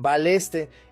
Baal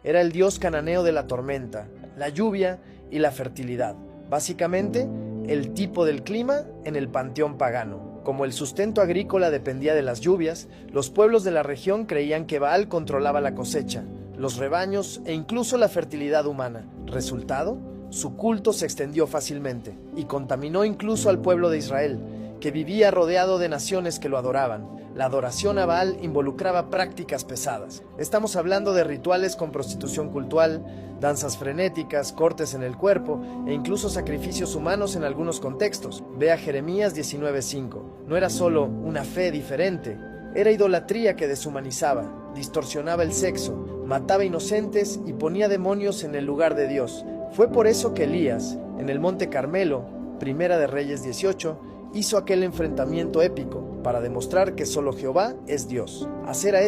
era el dios cananeo de la tormenta, la lluvia y la fertilidad. Básicamente, el tipo del clima en el panteón pagano. Como el sustento agrícola dependía de las lluvias, los pueblos de la región creían que Baal controlaba la cosecha, los rebaños e incluso la fertilidad humana. Resultado, su culto se extendió fácilmente y contaminó incluso al pueblo de Israel, que vivía rodeado de naciones que lo adoraban. La adoración a Baal involucraba prácticas pesadas. Estamos hablando de rituales con prostitución cultural, danzas frenéticas, cortes en el cuerpo e incluso sacrificios humanos en algunos contextos. Ve a Jeremías 19:5. No era solo una fe diferente, era idolatría que deshumanizaba, distorsionaba el sexo, mataba inocentes y ponía demonios en el lugar de Dios. Fue por eso que Elías, en el Monte Carmelo, Primera de Reyes 18, hizo aquel enfrentamiento épico para demostrar que solo Jehová es Dios. Acera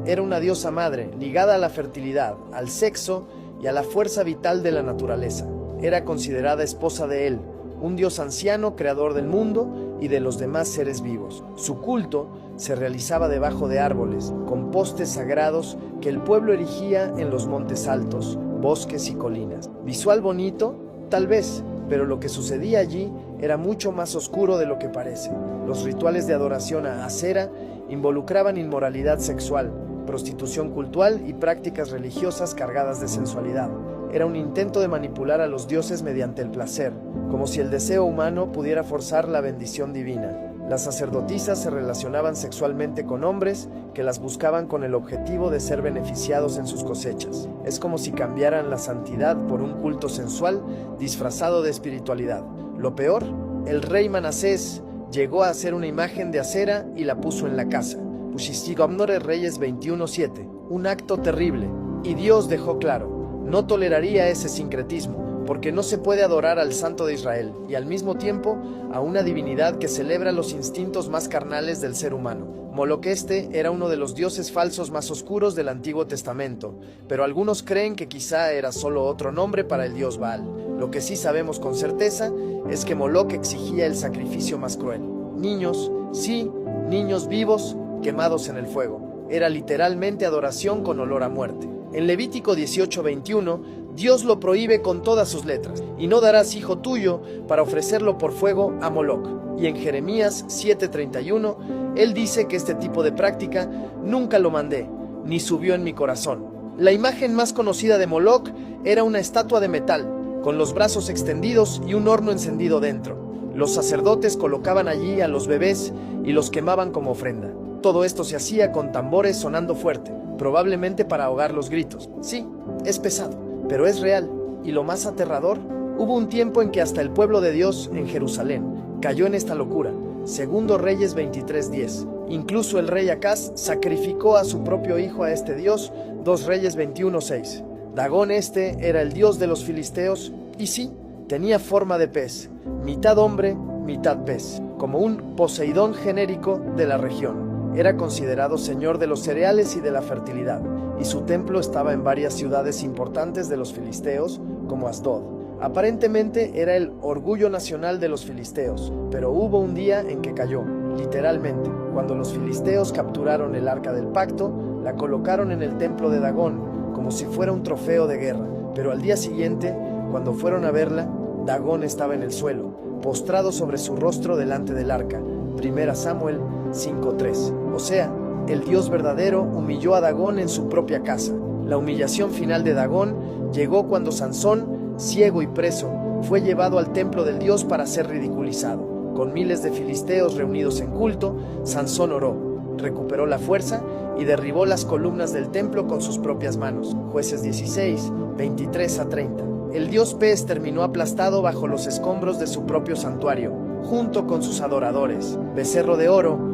era una diosa madre ligada a la fertilidad, al sexo y a la fuerza vital de la naturaleza. Era considerada esposa de él, un dios anciano creador del mundo y de los demás seres vivos. Su culto se realizaba debajo de árboles, con postes sagrados que el pueblo erigía en los montes altos, bosques y colinas. Visual bonito, tal vez, pero lo que sucedía allí era mucho más oscuro de lo que parece. Los rituales de adoración a Acera involucraban inmoralidad sexual, prostitución cultural y prácticas religiosas cargadas de sensualidad. Era un intento de manipular a los dioses mediante el placer, como si el deseo humano pudiera forzar la bendición divina. Las sacerdotisas se relacionaban sexualmente con hombres que las buscaban con el objetivo de ser beneficiados en sus cosechas. Es como si cambiaran la santidad por un culto sensual disfrazado de espiritualidad. Lo peor, el rey Manasés llegó a hacer una imagen de Acera y la puso en la casa. Pushistigomnore Reyes 21:7. Un acto terrible. Y Dios dejó claro, no toleraría ese sincretismo, porque no se puede adorar al Santo de Israel y al mismo tiempo a una divinidad que celebra los instintos más carnales del ser humano. Moloc era uno de los dioses falsos más oscuros del Antiguo Testamento, pero algunos creen que quizá era solo otro nombre para el dios Baal. Lo que sí sabemos con certeza es que Moloc exigía el sacrificio más cruel. Niños, sí, niños vivos, quemados en el fuego. Era literalmente adoración con olor a muerte. En Levítico 18:21, Dios lo prohíbe con todas sus letras, y no darás hijo tuyo para ofrecerlo por fuego a Moloc. Y en Jeremías 7:31, él dice que este tipo de práctica nunca lo mandé, ni subió en mi corazón. La imagen más conocida de Moloc era una estatua de metal, con los brazos extendidos y un horno encendido dentro. Los sacerdotes colocaban allí a los bebés y los quemaban como ofrenda. Todo esto se hacía con tambores sonando fuerte, probablemente para ahogar los gritos. Sí, es pesado, pero es real. Y lo más aterrador, hubo un tiempo en que hasta el pueblo de Dios en Jerusalén cayó en esta locura. Segundo Reyes 23:10. Incluso el rey Acaz sacrificó a su propio hijo a este dios. 2 Reyes 21:6. Dagón era el dios de los filisteos y sí, tenía forma de pez, mitad hombre, mitad pez, como un Poseidón genérico de la región. Era considerado señor de los cereales y de la fertilidad, y su templo estaba en varias ciudades importantes de los filisteos, como Asdod. Aparentemente era el orgullo nacional de los filisteos, pero hubo un día en que cayó, literalmente. Cuando los filisteos capturaron el arca del pacto, la colocaron en el templo de Dagón, como si fuera un trofeo de guerra. Pero al día siguiente, cuando fueron a verla, Dagón estaba en el suelo, postrado sobre su rostro delante del arca. 1 Samuel 5:3. O sea, el Dios verdadero humilló a Dagón en su propia casa. La humillación final de Dagón llegó cuando Sansón, ciego y preso, fue llevado al templo del Dios para ser ridiculizado. Con miles de filisteos reunidos en culto, Sansón oró, recuperó la fuerza y derribó las columnas del templo con sus propias manos. Jueces 16, 23-30. El dios pez terminó aplastado bajo los escombros de su propio santuario, junto con sus adoradores. Becerro de oro,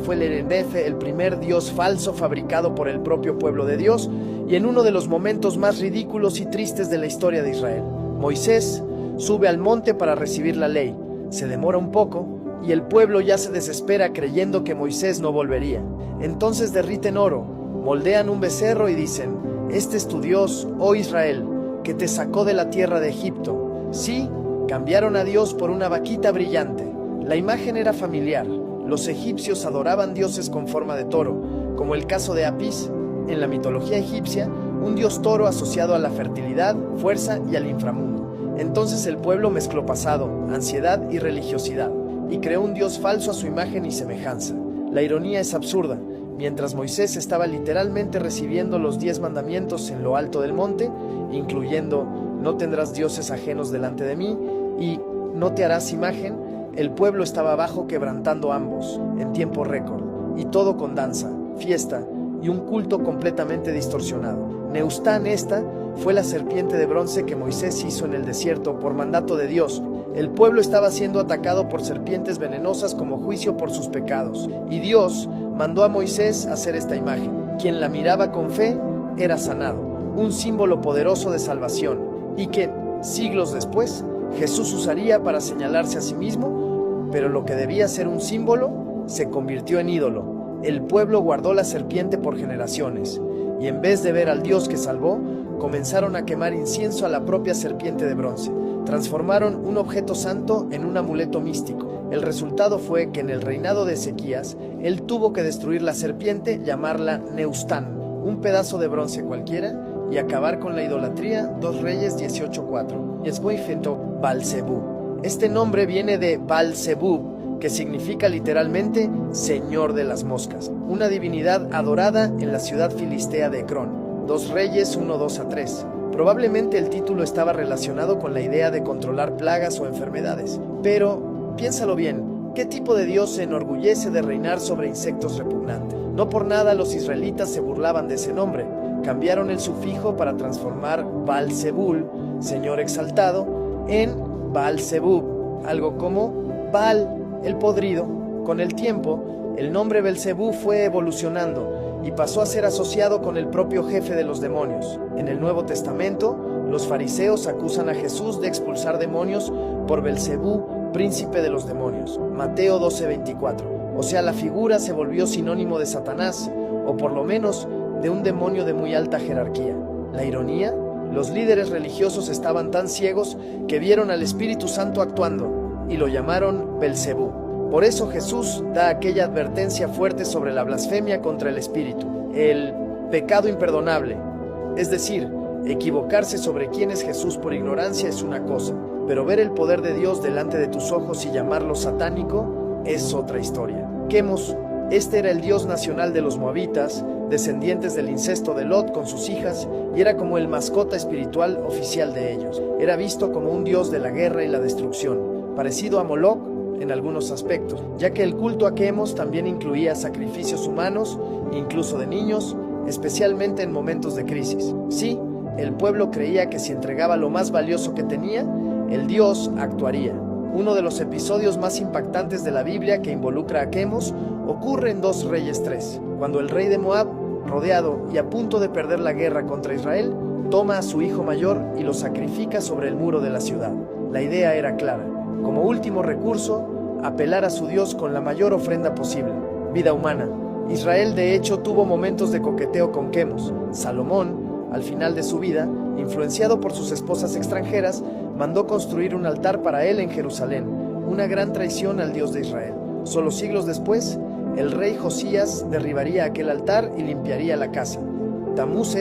fue el Erenefe, el primer dios falso fabricado por el propio pueblo de Dios, y en uno de los momentos más ridículos y tristes de la historia de Israel. Moisés sube al monte para recibir la ley, se demora un poco, y el pueblo ya se desespera creyendo que Moisés no volvería. Entonces derriten oro, moldean un becerro y dicen: este es tu Dios, oh Israel, que te sacó de la tierra de Egipto. Sí, cambiaron a Dios por una vaquita brillante. La imagen era familiar. Los egipcios adoraban dioses con forma de toro, como el caso de Apis, en la mitología egipcia, un dios toro asociado a la fertilidad, fuerza y al inframundo. Entonces el pueblo mezcló pasado, ansiedad y religiosidad, y creó un dios falso a su imagen y semejanza. La ironía es absurda. Mientras Moisés estaba literalmente recibiendo los 10 mandamientos en lo alto del monte, incluyendo no tendrás dioses ajenos delante de mí y no te harás imagen, el pueblo estaba abajo quebrantando ambos en tiempo récord, y todo con danza, fiesta y un culto completamente distorsionado. Neustán esta fue la serpiente de bronce que Moisés hizo en el desierto por mandato de Dios. El pueblo estaba siendo atacado por serpientes venenosas como juicio por sus pecados, y Dios mandó a Moisés hacer esta imagen. Quien la miraba con fe era sanado, un símbolo poderoso de salvación, y que, siglos después, Jesús usaría para señalarse a sí mismo, pero lo que debía ser un símbolo se convirtió en ídolo. El pueblo guardó la serpiente por generaciones, y en vez de ver al Dios que salvó, comenzaron a quemar incienso a la propia serpiente de bronce. Transformaron un objeto santo en un amuleto místico. El resultado fue que en el reinado de Ezequías, él tuvo que destruir la serpiente, llamarla Neustán, un pedazo de bronce cualquiera, y acabar con la idolatría. 2 Reyes 18:4. Y es muy fento Baal-zebub. Este nombre viene de Baal-zebub, que significa literalmente Señor de las Moscas, una divinidad adorada en la ciudad filistea de Ecrón. 2 Reyes 1:2-3. Probablemente el título estaba relacionado con la idea de controlar plagas o enfermedades. Pero, piénsalo bien, ¿qué tipo de Dios se enorgullece de reinar sobre insectos repugnantes? No por nada los israelitas se burlaban de ese nombre. Cambiaron el sufijo para transformar Baal-zebul, Señor exaltado, en Baal-zebub, algo como Baal, el podrido. Con el tiempo, el nombre Belcebú fue evolucionando y pasó a ser asociado con el propio jefe de los demonios. En el Nuevo Testamento, los fariseos acusan a Jesús de expulsar demonios por Belcebú, príncipe de los demonios. Mateo 12:24. O sea, la figura se volvió sinónimo de Satanás, o por lo menos de un demonio de muy alta jerarquía. La ironía, los líderes religiosos estaban tan ciegos que vieron al Espíritu Santo actuando y lo llamaron Belcebú. Por eso Jesús da aquella advertencia fuerte sobre la blasfemia contra el Espíritu, el pecado imperdonable. Es decir, equivocarse sobre quién es Jesús por ignorancia es una cosa, pero ver el poder de Dios delante de tus ojos y llamarlo satánico es otra historia. Quemos, este era el dios nacional de los moabitas, descendientes del incesto de Lot con sus hijas, y era como el mascota espiritual oficial de ellos. Era visto como un dios de la guerra y la destrucción, parecido a Moloch en algunos aspectos, ya que el culto a Quemos también incluía sacrificios humanos, incluso de niños, especialmente en momentos de crisis. Sí, el pueblo creía que si entregaba lo más valioso que tenía, el dios actuaría. Uno de los episodios más impactantes de la Biblia que involucra a Quemos ocurre en 2 Reyes 3, cuando el rey de Moab, rodeado y a punto de perder la guerra contra Israel, toma a su hijo mayor y lo sacrifica sobre el muro de la ciudad. La idea era clara: como último recurso, apelar a su Dios con la mayor ofrenda posible, vida humana. Israel de hecho tuvo momentos de coqueteo con Quemos. Salomón, al final de su vida, influenciado por sus esposas extranjeras, mandó construir un altar para él en Jerusalén, una gran traición al Dios de Israel. Solo siglos después, el rey Josías derribaría aquel altar y limpiaría la casa. Tamuz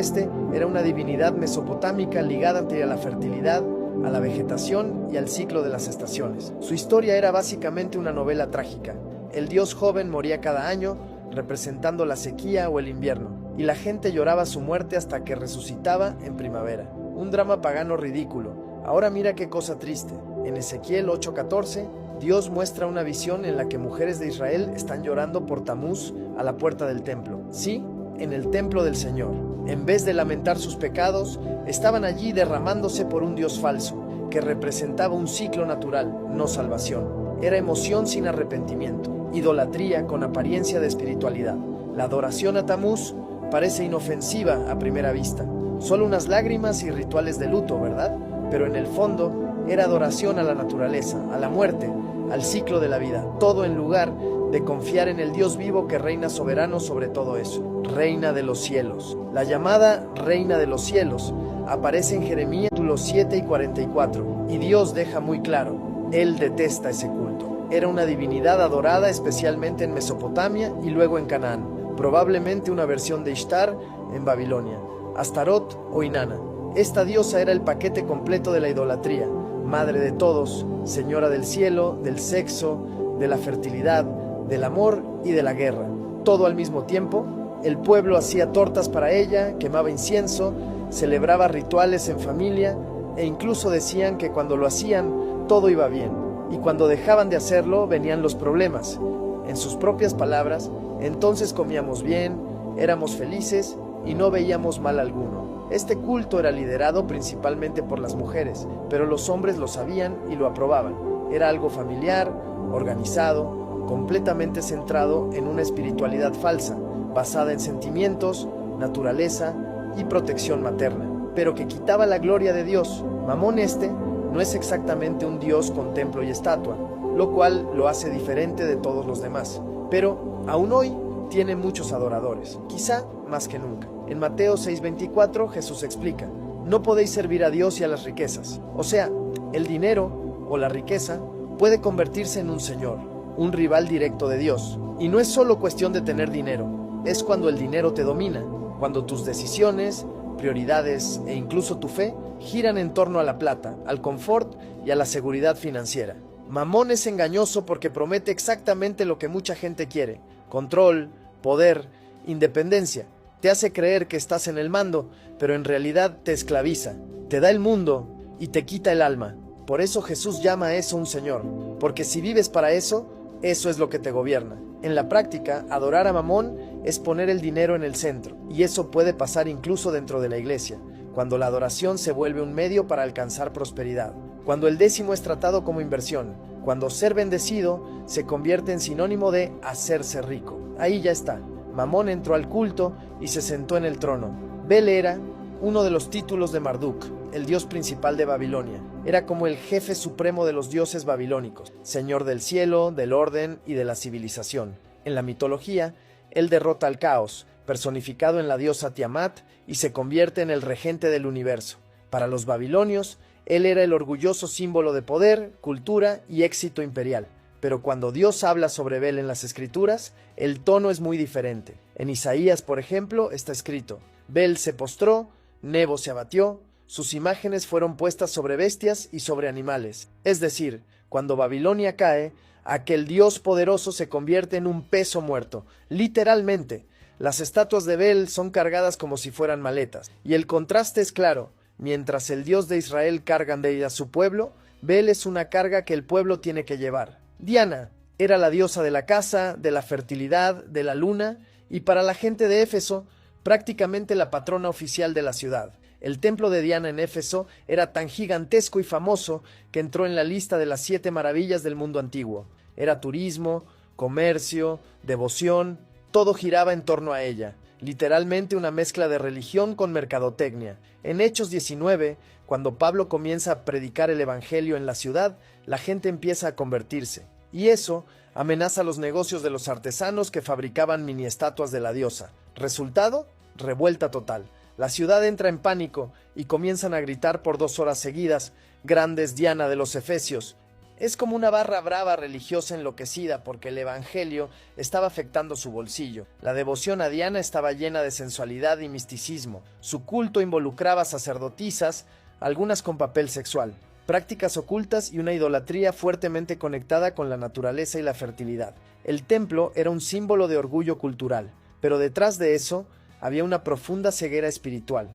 era una divinidad mesopotámica ligada a la fertilidad, a la vegetación y al ciclo de las estaciones. Su historia era básicamente una novela trágica. El dios joven moría cada año, representando la sequía o el invierno, y la gente lloraba su muerte hasta que resucitaba en primavera. Un drama pagano ridículo. Ahora mira qué cosa triste. En Ezequiel 8:14, Dios muestra una visión en la que mujeres de Israel están llorando por Tamuz a la puerta del templo. Sí, en el templo del Señor. En vez de lamentar sus pecados, estaban allí derramándose por un Dios falso, que representaba un ciclo natural, no salvación. Era emoción sin arrepentimiento, idolatría con apariencia de espiritualidad. La adoración a Tamuz parece inofensiva a primera vista. Solo unas lágrimas y rituales de luto, ¿verdad? Pero en el fondo era adoración a la naturaleza, a la muerte, al ciclo de la vida, todo en lugar de confiar en el Dios vivo que reina soberano sobre todo eso. Reina de los cielos. La llamada Reina de los cielos aparece en Jeremías 7:44, y Dios deja muy claro, Él detesta ese culto. Era una divinidad adorada especialmente en Mesopotamia y luego en Canaán, probablemente una versión de Ishtar en Babilonia, Astarot o Inanna. Esta diosa era el paquete completo de la idolatría, madre de todos, señora del cielo, del sexo, de la fertilidad, del amor y de la guerra. Todo al mismo tiempo, el pueblo hacía tortas para ella, quemaba incienso, celebraba rituales en familia e incluso decían que cuando lo hacían todo iba bien y cuando dejaban de hacerlo venían los problemas. En sus propias palabras, entonces comíamos bien, éramos felices y no veíamos mal alguno. Este culto era liderado principalmente por las mujeres, pero los hombres lo sabían y lo aprobaban. Era algo familiar, organizado, completamente centrado en una espiritualidad falsa, basada en sentimientos, naturaleza y protección materna, pero que quitaba la gloria de Dios. Mamón no es exactamente un dios con templo y estatua, lo cual lo hace diferente de todos los demás, pero aún hoy tiene muchos adoradores, quizá más que nunca. En Mateo 6:24 Jesús explica: no podéis servir a Dios y a las riquezas. O sea, el dinero o la riqueza puede convertirse en un señor, un rival directo de Dios. Y no es solo cuestión de tener dinero, es cuando el dinero te domina, cuando tus decisiones, prioridades e incluso tu fe giran en torno a la plata, al confort y a la seguridad financiera. Mamón es engañoso porque promete exactamente lo que mucha gente quiere: control, poder, independencia. Te hace creer que estás en el mando, pero en realidad te esclaviza, te da el mundo y te quita el alma. Por eso Jesús llama a eso un señor, porque si vives para eso, eso es lo que te gobierna. En la práctica, adorar a Mamón es poner el dinero en el centro, y eso puede pasar incluso dentro de la iglesia, cuando la adoración se vuelve un medio para alcanzar prosperidad, cuando el décimo es tratado como inversión, cuando ser bendecido se convierte en sinónimo de hacerse rico. Ahí ya está. Mamón entró al culto y se sentó en el trono. Bel era uno de los títulos de Marduk, el dios principal de Babilonia. Era como el jefe supremo de los dioses babilónicos, señor del cielo, del orden y de la civilización. En la mitología, él derrota al caos, personificado en la diosa Tiamat, y se convierte en el regente del universo. Para los babilonios, él era el orgulloso símbolo de poder, cultura y éxito imperial. Pero cuando Dios habla sobre Bel en las Escrituras, el tono es muy diferente. En Isaías, por ejemplo, está escrito: Bel se postró, Nebo se abatió, sus imágenes fueron puestas sobre bestias y sobre animales. Es decir, cuando Babilonia cae, aquel Dios poderoso se convierte en un peso muerto, literalmente. Las estatuas de Bel son cargadas como si fueran maletas, y el contraste es claro. Mientras el Dios de Israel carga de ella a su pueblo, Bel es una carga que el pueblo tiene que llevar. Diana era la diosa de la casa, de la fertilidad, de la luna, y para la gente de Éfeso, prácticamente la patrona oficial de la ciudad. El templo de Diana en Éfeso era tan gigantesco y famoso que entró en la lista de las 7 maravillas del mundo antiguo. Era turismo, comercio, devoción, todo giraba en torno a ella. Literalmente una mezcla de religión con mercadotecnia. En Hechos 19, cuando Pablo comienza a predicar el evangelio en la ciudad, la gente empieza a convertirse. Y eso amenaza los negocios de los artesanos que fabricaban mini estatuas de la diosa. Resultado: revuelta total. La ciudad entra en pánico y comienzan a gritar por 2 horas seguidas: «Grandes Diana de los Efesios». Es como una barra brava religiosa enloquecida porque el evangelio estaba afectando su bolsillo. La devoción a Diana estaba llena de sensualidad y misticismo. Su culto involucraba sacerdotisas, algunas con papel sexual, prácticas ocultas y una idolatría fuertemente conectada con la naturaleza y la fertilidad. El templo era un símbolo de orgullo cultural, pero detrás de eso había una profunda ceguera espiritual.